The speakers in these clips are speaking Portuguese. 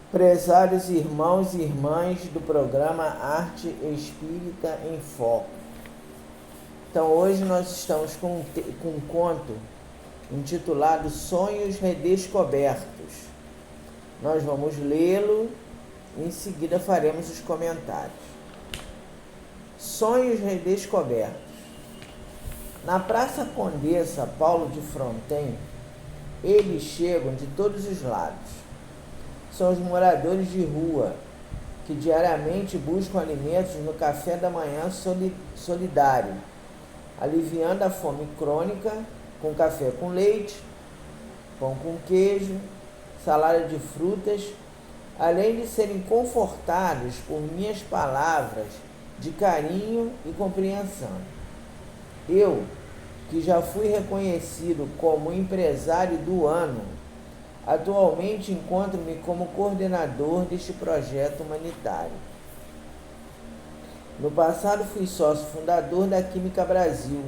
Prezados irmãos e irmãs do programa Arte Espírita em Foco. Então hoje nós estamos com um conto intitulado Sonhos Redescobertos. Nós vamos lê-lo e em seguida faremos os comentários. Sonhos Redescobertos. Na Praça Condessa Paulo de Fronten, eles chegam de todos os lados. São os moradores de rua, que diariamente buscam alimentos no café da manhã solidário, aliviando a fome crônica com café com leite, pão com queijo, salada de frutas, além de serem confortados por minhas palavras de carinho e compreensão. Eu, que já fui reconhecido como empresário do ano, atualmente encontro-me como coordenador deste projeto humanitário. No passado fui sócio fundador da Química Brasil,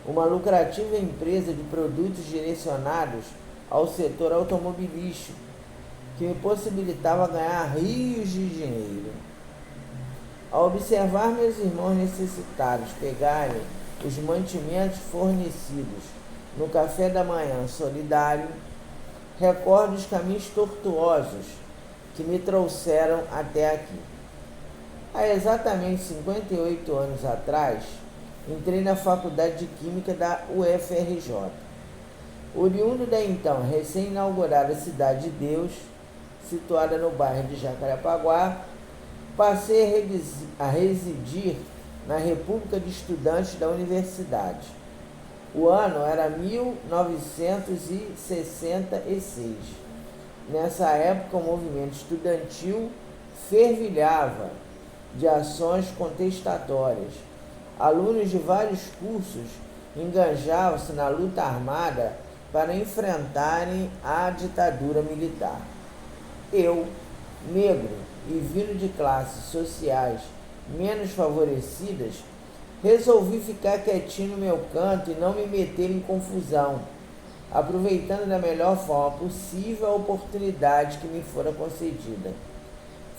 uma lucrativa empresa de produtos direcionados ao setor automobilístico, que me possibilitava ganhar rios de dinheiro. Ao observar meus irmãos necessitados pegarem os mantimentos fornecidos no café da manhã solidário, recordo os caminhos tortuosos que me trouxeram até aqui. Há exatamente 58 anos atrás, entrei na Faculdade de Química da UFRJ. Oriundo da então recém-inaugurada Cidade de Deus, situada no bairro de Jacarepaguá, passei a residir na República de Estudantes da Universidade. O ano era 1966. Nessa época, o movimento estudantil fervilhava de ações contestatórias. Alunos de vários cursos engajavam-se na luta armada para enfrentarem a ditadura militar. Eu, negro e vindo de classes sociais menos favorecidas, resolvi ficar quietinho no meu canto e não me meter em confusão, aproveitando da melhor forma possível a oportunidade que me fora concedida.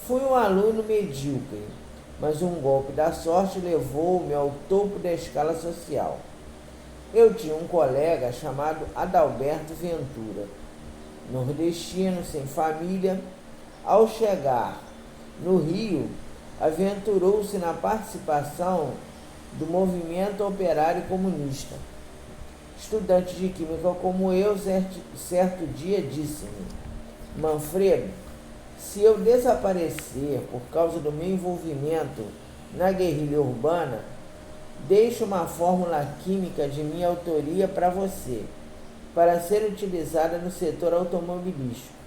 Fui um aluno medíocre, mas um golpe da sorte levou-me ao topo da escala social. Eu tinha um colega chamado Adalberto Ventura, nordestino, sem família. Ao chegar no Rio, aventurou-se na participação do movimento operário comunista. Estudante de química como eu, certo dia disse-me: Manfredo, se eu desaparecer por causa do meu envolvimento na guerrilha urbana, deixo uma fórmula química de minha autoria para você, para ser utilizada no setor automobilístico.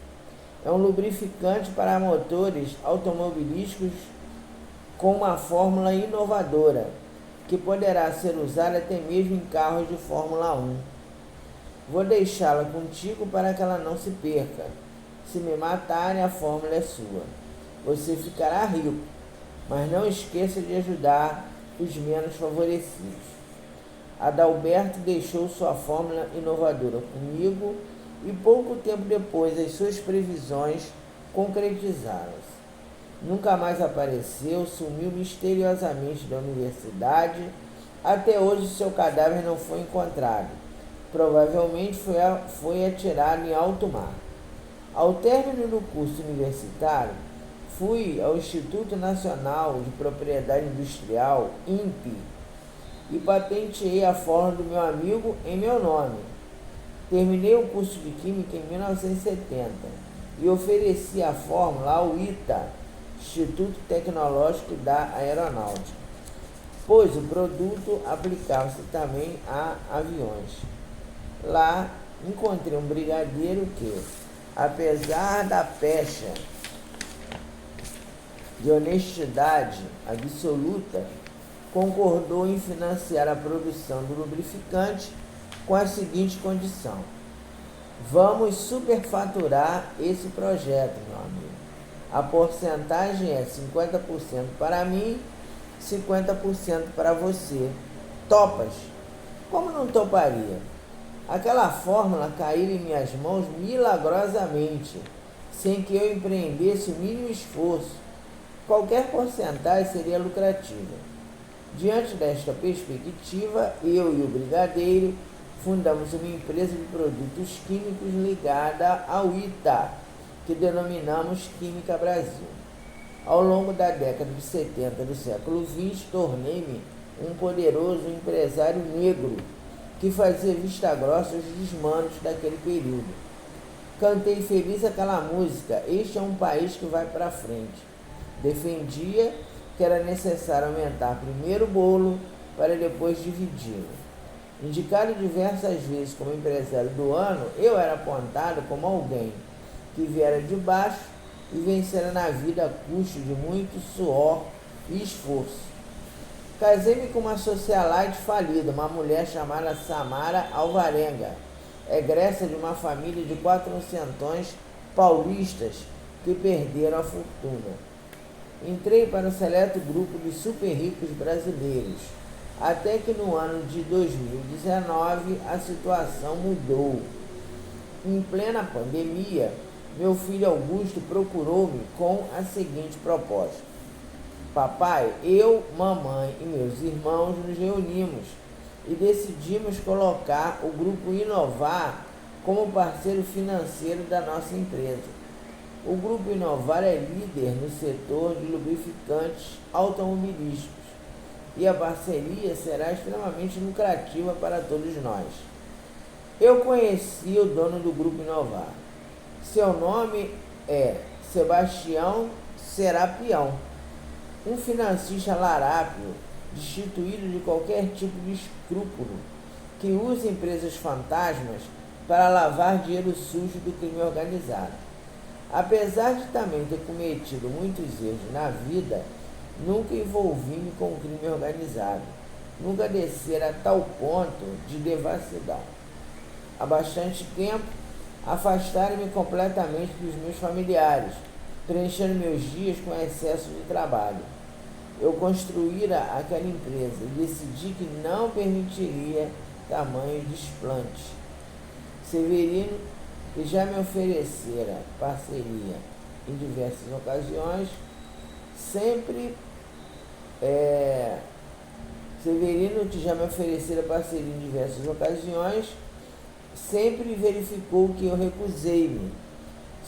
É um lubrificante para motores automobilísticos com uma fórmula inovadora, que poderá ser usada até mesmo em carros de Fórmula 1. Vou deixá-la contigo para que ela não se perca. Se me matarem, a fórmula é sua. Você ficará rico, mas não esqueça de ajudar os menos favorecidos. Adalberto deixou sua fórmula inovadora comigo e pouco tempo depois as suas previsões concretizaram-se. Nunca mais apareceu, sumiu misteriosamente da universidade. Até hoje seu cadáver não foi encontrado. Provavelmente foi atirado em alto mar. Ao término do curso universitário, fui ao Instituto Nacional de Propriedade Industrial, INPE, e patenteei a fórmula do meu amigo em meu nome. Terminei o curso de Química em 1970 e ofereci a fórmula ao ITA, Instituto Tecnológico da Aeronáutica, pois o produto aplicava-se também a aviões. Lá encontrei um brigadeiro que, apesar da pecha de honestidade absoluta, concordou em financiar a produção do lubrificante com a seguinte condição: vamos superfaturar esse projeto, meu amigo. A porcentagem é 50% para mim, 50% para você. Topas? Como não toparia? Aquela fórmula caiu em minhas mãos milagrosamente sem que eu empreendesse o mínimo esforço. Qualquer porcentagem seria lucrativa. Diante desta perspectiva, eu e o brigadeiro fundamos uma empresa de produtos químicos ligada ao ITA, que denominamos Química Brasil. Ao longo da década de 70 do século XX, tornei-me um poderoso empresário negro que fazia vista grossa aos desmanos daquele período. Cantei feliz aquela música, este é um país que vai para frente. Defendia que era necessário aumentar primeiro o bolo para depois dividi-lo. Indicado diversas vezes como empresário do ano, eu era apontado como alguém que viera de baixo e vencera na vida a custo de muito suor e esforço. Casei-me com uma socialite falida, uma mulher chamada Samara Alvarenga, egressa de uma família de 400 paulistas que perderam a fortuna. Entrei para o seleto grupo de super ricos brasileiros, até que no ano de 2019 a situação mudou. Em plena pandemia, meu filho Augusto procurou-me com a seguinte proposta: papai, eu, mamãe e meus irmãos nos reunimos e decidimos colocar o Grupo Inovar como parceiro financeiro da nossa empresa. O Grupo Inovar é líder no setor de lubrificantes automobilísticos e a parceria será extremamente lucrativa para todos nós. Eu conheci o dono do Grupo Inovar. Seu nome é Sebastião Serapião, um financista larápio, destituído de qualquer tipo de escrúpulo, que usa empresas fantasmas para lavar dinheiro sujo do crime organizado. Apesar de também ter cometido muitos erros na vida, nunca envolvi-me com o crime organizado, nunca descer a tal ponto de devassidão. Há bastante tempo, afastaram-me completamente dos meus familiares, preenchendo meus dias com excesso de trabalho. Eu construíra aquela empresa e decidi que não permitiria tamanho desplante. Severino, que já me oferecera parceria em diversas ocasiões, sempre verificou que eu recusei-me.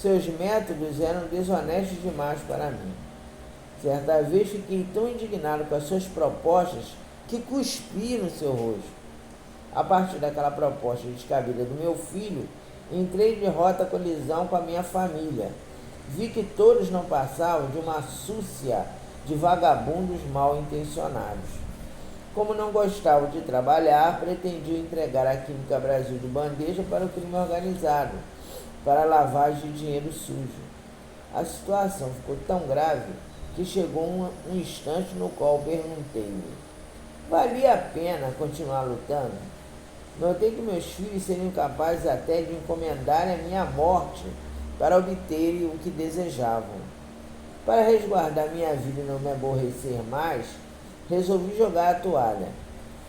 Seus métodos eram desonestos demais para mim. Certa vez fiquei tão indignado com as suas propostas que cuspi no seu rosto. A partir daquela proposta descabida do meu filho, entrei de rota colisão com a minha família. Vi que todos não passavam de uma súcia de vagabundos mal intencionados. Como não gostavam de trabalhar, pretendiam entregar a Química Brasil de bandeja para o crime organizado, para a lavagem de dinheiro sujo. A situação ficou tão grave que chegou um instante no qual perguntei-me: valia a pena continuar lutando? Notei que meus filhos seriam capazes até de encomendarem a minha morte para obterem o que desejavam. Para resguardar minha vida e não me aborrecer mais, resolvi jogar a toalha.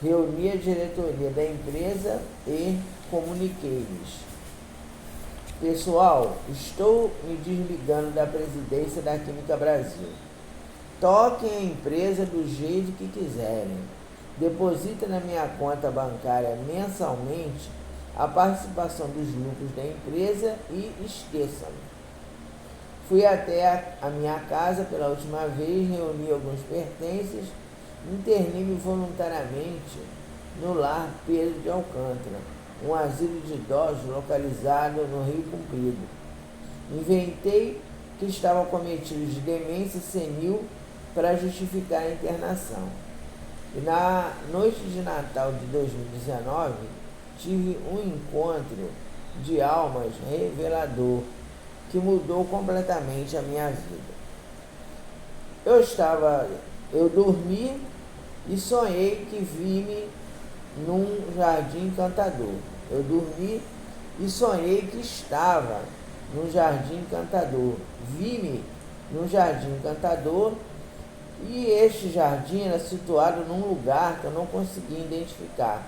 Reuni a diretoria da empresa e comuniquei-lhes: pessoal, estou me desligando da presidência da Química Brasil. Toquem a empresa do jeito que quiserem. Depositem na minha conta bancária mensalmente a participação dos lucros da empresa e esqueçam-me. Fui até a minha casa pela última vez, reuni alguns pertences, internei-me voluntariamente no lar Pedro de Alcântara, um asilo de idosos localizado no Rio Comprido. Inventei que estavam cometidos de demência senil para justificar a internação. E na noite de Natal de 2019, tive um encontro de almas revelador que mudou completamente a minha vida. Eu dormi e sonhei que vi-me num jardim encantador. Eu dormi e sonhei que estava num jardim encantador. Vi-me num jardim encantador e este jardim era situado num lugar que eu não conseguia identificar.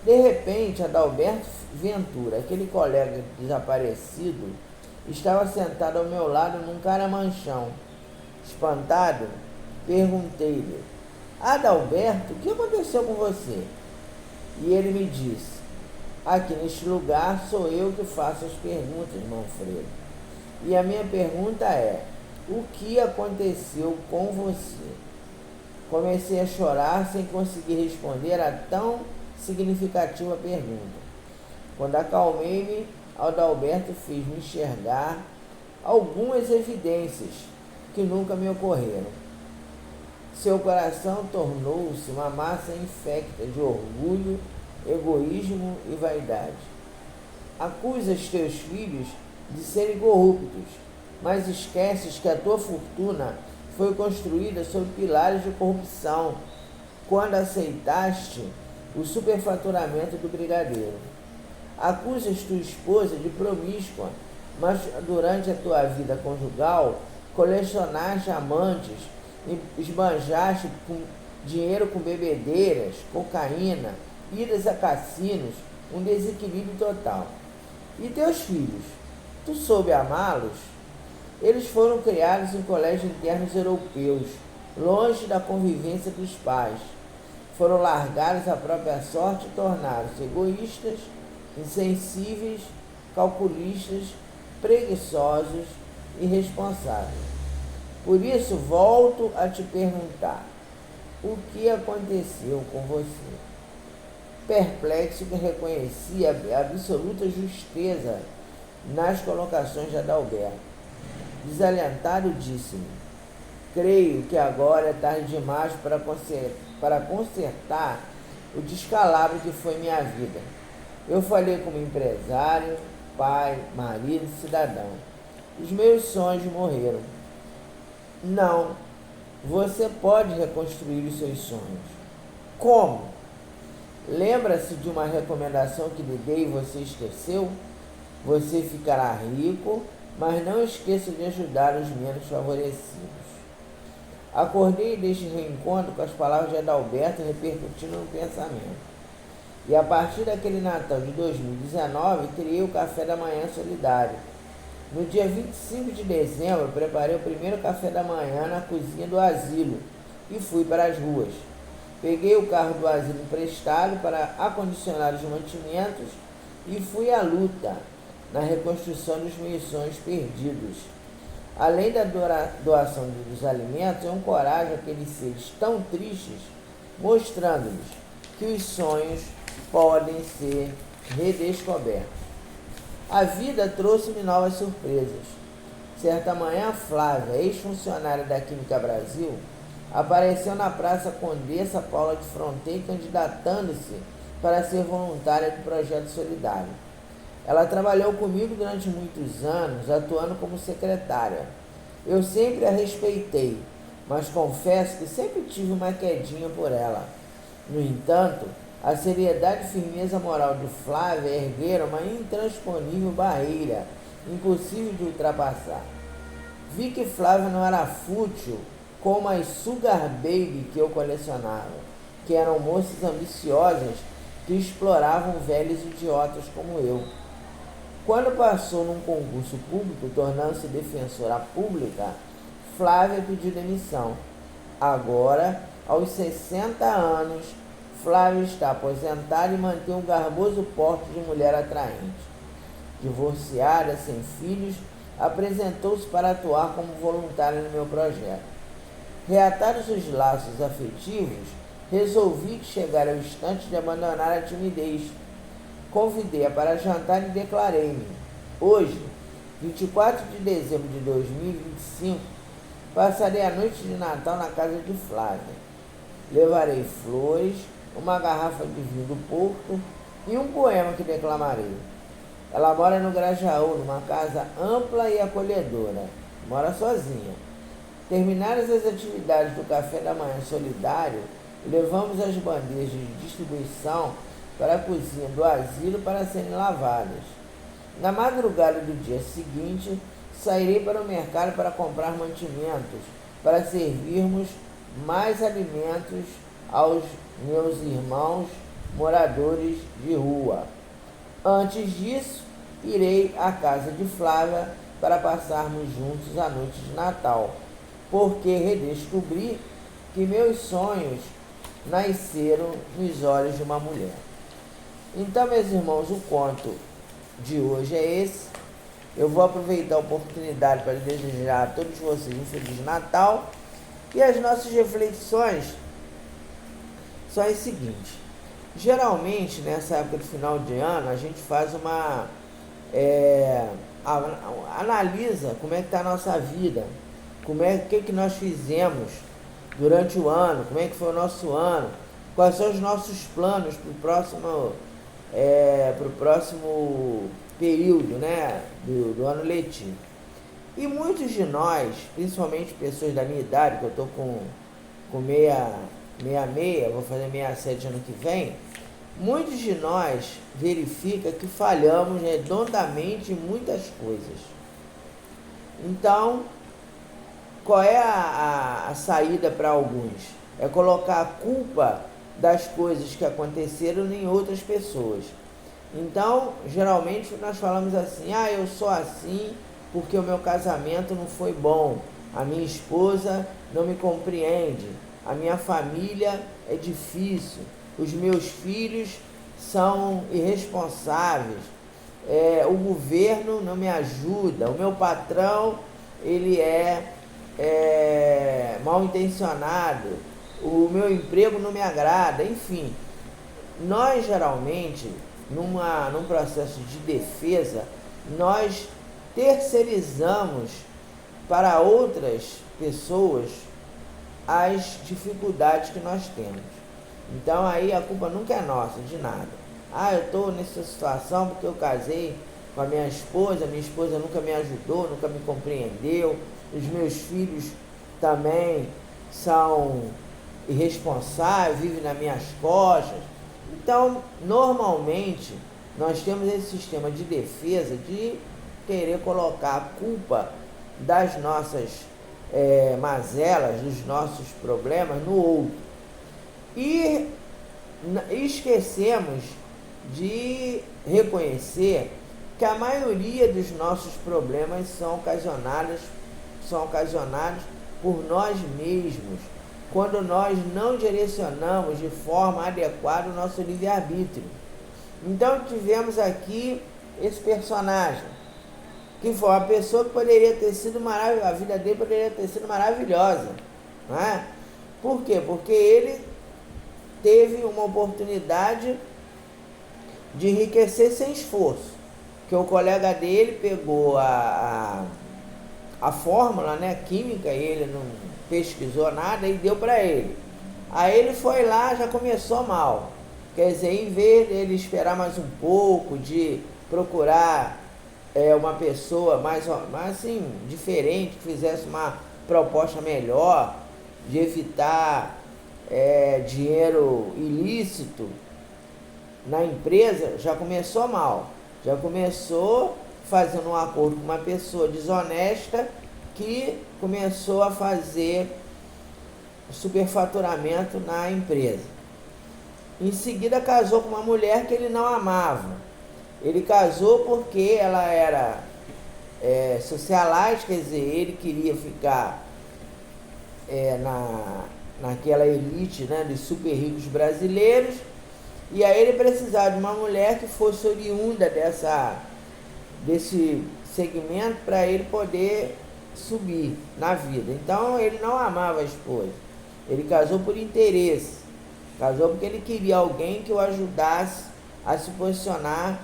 De repente, Adalberto Ventura, aquele colega desaparecido, estava sentado ao meu lado num caramanchão. Espantado, perguntei-lhe: Adalberto, o que aconteceu com você? E ele me disse: aqui neste lugar sou eu que faço as perguntas, Manfredo. E a minha pergunta é: o que aconteceu com você? Comecei a chorar sem conseguir responder a tão significativa pergunta. Quando acalmei-me, Adalberto fez-me enxergar algumas evidências que nunca me ocorreram. Seu coração tornou-se uma massa infecta de orgulho, egoísmo e vaidade. Acusas teus filhos de serem corruptos, mas esqueces que a tua fortuna foi construída sobre pilares de corrupção quando aceitaste o superfaturamento do brigadeiro. Acusas tua esposa de promíscua, mas durante a tua vida conjugal colecionaste amantes e esbanjaste dinheiro com bebedeiras, cocaína, idas a cassinos, um desequilíbrio total. E teus filhos? Tu soube amá-los? Eles foram criados em colégios internos europeus, longe da convivência dos pais. Foram largados à própria sorte e tornaram-se egoístas, insensíveis, calculistas, preguiçosos e irresponsáveis. Por isso, volto a te perguntar: o que aconteceu com você? Perplexo, que reconhecia a absoluta justeza nas colocações de Adalberto. Desalentado, disse-me: creio que agora é tarde demais para consertar o descalabro que foi minha vida. Eu falhei como empresário, pai, marido e cidadão. Os meus sonhos morreram. Não, você pode reconstruir os seus sonhos. Como? Lembra-se de uma recomendação que lhe dei e você esqueceu? Você ficará rico, mas não esqueça de ajudar os menos favorecidos. Acordei deste reencontro com as palavras de Adalberto repercutindo no pensamento. E a partir daquele Natal de 2019, criei o Café da Manhã Solidário. No dia 25 de dezembro, preparei o primeiro café da manhã na cozinha do asilo e fui para as ruas. Peguei o carro do asilo emprestado para acondicionar os mantimentos e fui à luta na reconstrução dos meus sonhos perdidos. Além da doação dos alimentos, eu encorajo aqueles seres tão tristes, mostrando-lhes que os sonhos podem ser redescobertos. A vida trouxe-me novas surpresas. Certa manhã, Flávia, ex-funcionária da Química Brasil, apareceu na Praça Condessa Paula de Fronteira, candidatando-se para ser voluntária do projeto solidário. Ela trabalhou comigo durante muitos anos, atuando como secretária. Eu sempre a respeitei, mas confesso que sempre tive uma quedinha por ela. No entanto, a seriedade e firmeza moral de Flávia ergueram uma intransponível barreira, impossível de ultrapassar. Vi que Flávia não era fútil como as sugar baby que eu colecionava, que eram moças ambiciosas que exploravam velhos idiotas como eu. Quando passou num concurso público, tornando-se defensora pública, Flávia pediu demissão. Agora, aos 60 anos, Flávia está aposentada e mantém um garboso porte de mulher atraente. Divorciada, sem filhos, apresentou-se para atuar como voluntária no meu projeto. Reatados os laços afetivos, resolvi que chegara ao instante de abandonar a timidez. Convidei-a para jantar e declarei-me: hoje, 24 de dezembro de 2025, passarei a noite de Natal na casa de Flávia. Levarei flores, uma garrafa de vinho do Porto e um poema que declamarei. Ela mora no Grajaú, numa casa ampla e acolhedora. Mora sozinha. Terminadas as atividades do Café da Manhã Solidário, levamos as bandejas de distribuição para a cozinha do asilo para serem lavadas. Na madrugada do dia seguinte, sairei para o mercado para comprar mantimentos, para servirmos mais alimentos aos meus irmãos moradores de rua. Antes disso, irei à casa de Flávia para passarmos juntos a noite de Natal, porque redescobri que meus sonhos nasceram nos olhos de uma mulher. Então, meus irmãos, o conto de hoje é esse. Eu vou aproveitar a oportunidade para desejar a todos vocês um Feliz Natal. E as nossas reflexões são as seguintes. Geralmente, nessa época do final de ano, a gente faz analisa como é que está a nossa vida, o que nós fizemos durante o ano, como é que foi o nosso ano, quais são os nossos planos para o próximo período, né, do ano letivo. E muitos de nós, principalmente pessoas da minha idade, que eu estou com 66, vou fazer 67 ano que vem, muitos de nós verifica que falhamos redondamente em muitas coisas. Então, qual é a saída para alguns? É colocar a culpa das coisas que aconteceram em outras pessoas. Então, geralmente nós falamos assim: eu sou assim porque o meu casamento não foi bom, a minha esposa não me compreende, a minha família é difícil, os meus filhos são irresponsáveis, o governo não me ajuda, o meu patrão ele é mal intencionado, o meu emprego não me agrada. Enfim, nós geralmente, num processo de defesa, nós terceirizamos para outras pessoas as dificuldades que nós temos. Então aí a culpa nunca é nossa, de nada. Eu estou nessa situação porque eu casei com a minha esposa nunca me ajudou, nunca me compreendeu, os meus filhos também são irresponsáveis, vivem nas minhas costas. Então, normalmente, nós temos esse sistema de defesa de querer colocar a culpa das nossas mazelas, dos nossos problemas no outro. E esquecemos de reconhecer que a maioria dos nossos problemas são ocasionados por nós mesmos, quando nós não direcionamos de forma adequada o nosso livre-arbítrio. Então tivemos aqui esse personagem, que foi uma pessoa que poderia ter sido maravilhosa, a vida dele poderia ter sido maravilhosa, não é? Por quê? Porque ele teve uma oportunidade de enriquecer sem esforço, que o colega dele pegou a fórmula, né, química, e ele não pesquisou nada e deu para ele. Aí ele foi lá, já começou mal. Quer dizer, em vez dele esperar mais um pouco, de procurar uma pessoa mais assim, diferente, que fizesse uma proposta melhor, de evitar dinheiro ilícito na empresa, já começou mal. Já começou fazendo um acordo com uma pessoa desonesta, que começou a fazer superfaturamento na empresa. Em seguida casou com uma mulher que ele não amava. Ele casou porque ela era socialite, quer dizer, ele queria ficar naquela elite, né, dos super ricos brasileiros, e aí ele precisava de uma mulher que fosse oriunda desse segmento para ele poder subir na vida. Então ele não amava a esposa, ele casou por interesse, casou porque ele queria alguém que o ajudasse a se posicionar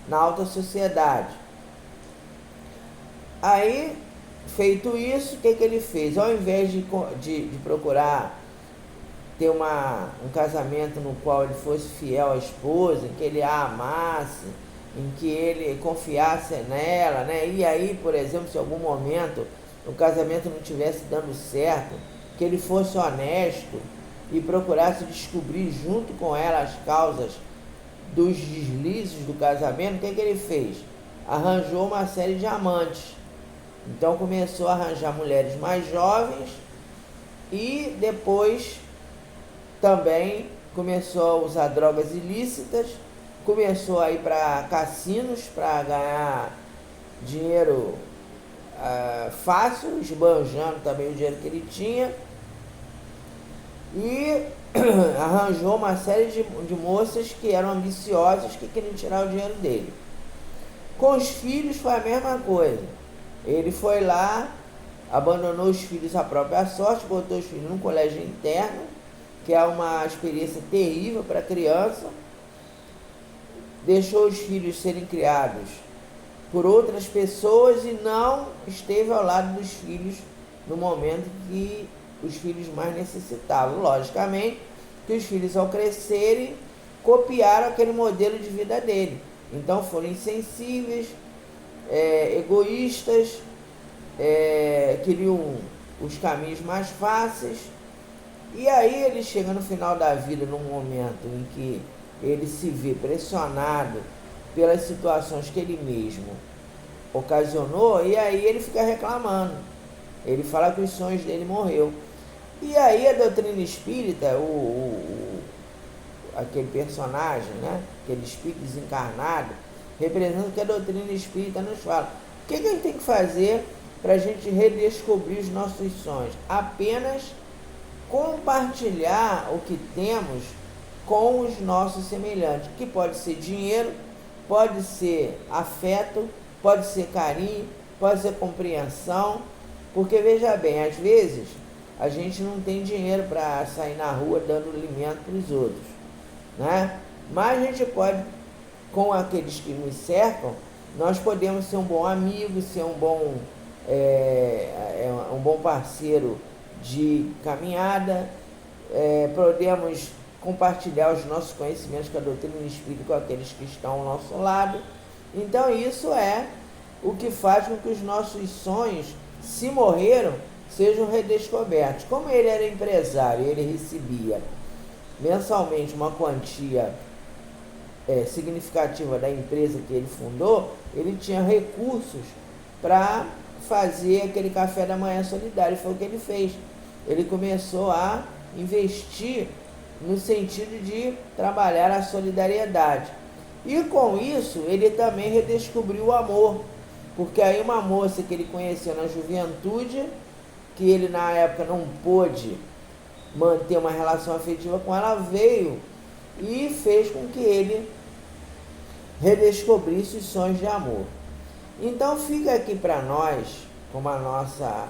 na alta sociedade. Aí, feito isso, o que ele fez? Ao invés de procurar ter um casamento no qual ele fosse fiel à esposa, em que ele a amasse, em que ele confiasse nela, né? E aí, por exemplo, se em algum momento o casamento não estivesse dando certo, que ele fosse honesto e procurasse descobrir junto com ela as causas dos deslizes do casamento. O que ele fez? Arranjou uma série de amantes. Então começou a arranjar mulheres mais jovens e depois também começou a usar drogas ilícitas, começou a ir para cassinos para ganhar dinheiro fácil, esbanjando também o dinheiro que ele tinha, e arranjou uma série de moças que eram ambiciosas, que queriam tirar o dinheiro dele. Com os filhos foi a mesma coisa. Ele foi lá, abandonou os filhos à própria sorte, botou os filhos num colégio interno, que é uma experiência terrível para a criança, deixou os filhos serem criados por outras pessoas e não esteve ao lado dos filhos no momento que os filhos mais necessitavam. Logicamente que os filhos, ao crescerem, copiaram aquele modelo de vida dele. Então foram insensíveis, egoístas, queriam os caminhos mais fáceis. E aí ele chega no final da vida, num momento em que ele se vê pressionado pelas situações que ele mesmo ocasionou, e aí ele fica reclamando. Ele fala que os sonhos dele morreu. E aí a doutrina espírita, aquele personagem, né, aquele espírito desencarnado, representa o que a doutrina espírita nos fala. O que a gente tem que fazer para a gente redescobrir os nossos sonhos? Apenas compartilhar o que temos com os nossos semelhantes, que pode ser dinheiro, pode ser afeto, pode ser carinho, pode ser compreensão, porque veja bem, às vezes a gente não tem dinheiro para sair na rua dando alimento para os outros, né? Mas a gente pode, com aqueles que nos cercam, nós podemos ser um bom amigo, ser um bom parceiro de caminhada, podemos compartilhar os nossos conhecimentos com a doutrina espírita, com aqueles que estão ao nosso lado. Então isso é o que faz com que os nossos sonhos, se morreram, sejam redescobertos. Como ele era empresário, ele recebia mensalmente uma quantia significativa da empresa que ele fundou, ele tinha recursos para fazer aquele café da manhã solidário. Foi o que ele fez. Ele começou a investir no sentido de trabalhar a solidariedade. E com isso, ele também redescobriu o amor, porque aí uma moça que ele conheceu na juventude, que ele na época não pôde manter uma relação afetiva com ela, veio e fez com que ele redescobrisse os sonhos de amor. Então fica aqui para nós, como a nossa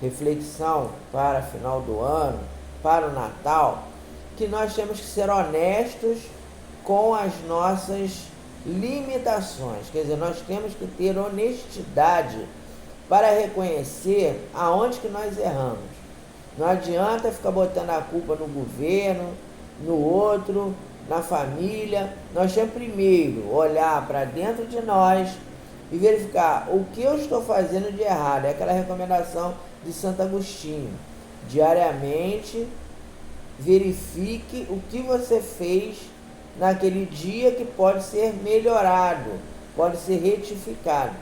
reflexão para final do ano, para o Natal, que nós temos que ser honestos com as nossas limitações. Quer dizer, nós temos que ter honestidade para reconhecer aonde que nós erramos. Não adianta ficar botando a culpa no governo, no outro, na família. Nós temos primeiro olhar para dentro de nós e verificar o que eu estou fazendo de errado. É aquela recomendação de Santo Agostinho. Diariamente, verifique o que você fez naquele dia que pode ser melhorado, pode ser retificado.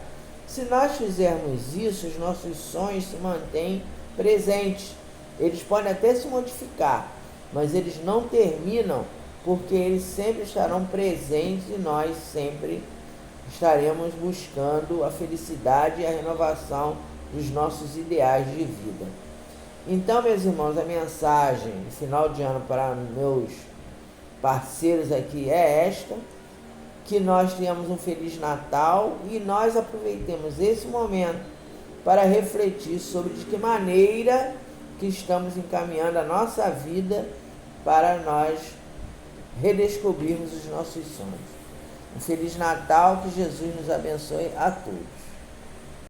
Se nós fizermos isso, os nossos sonhos se mantêm presentes. Eles podem até se modificar, mas eles não terminam, porque eles sempre estarão presentes e nós sempre estaremos buscando a felicidade e a renovação dos nossos ideais de vida. Então, meus irmãos, a mensagem de final de ano para meus parceiros aqui é esta: que nós tenhamos um Feliz Natal e nós aproveitemos esse momento para refletir sobre de que maneira que estamos encaminhando a nossa vida para nós redescobrirmos os nossos sonhos. Um Feliz Natal, que Jesus nos abençoe a todos.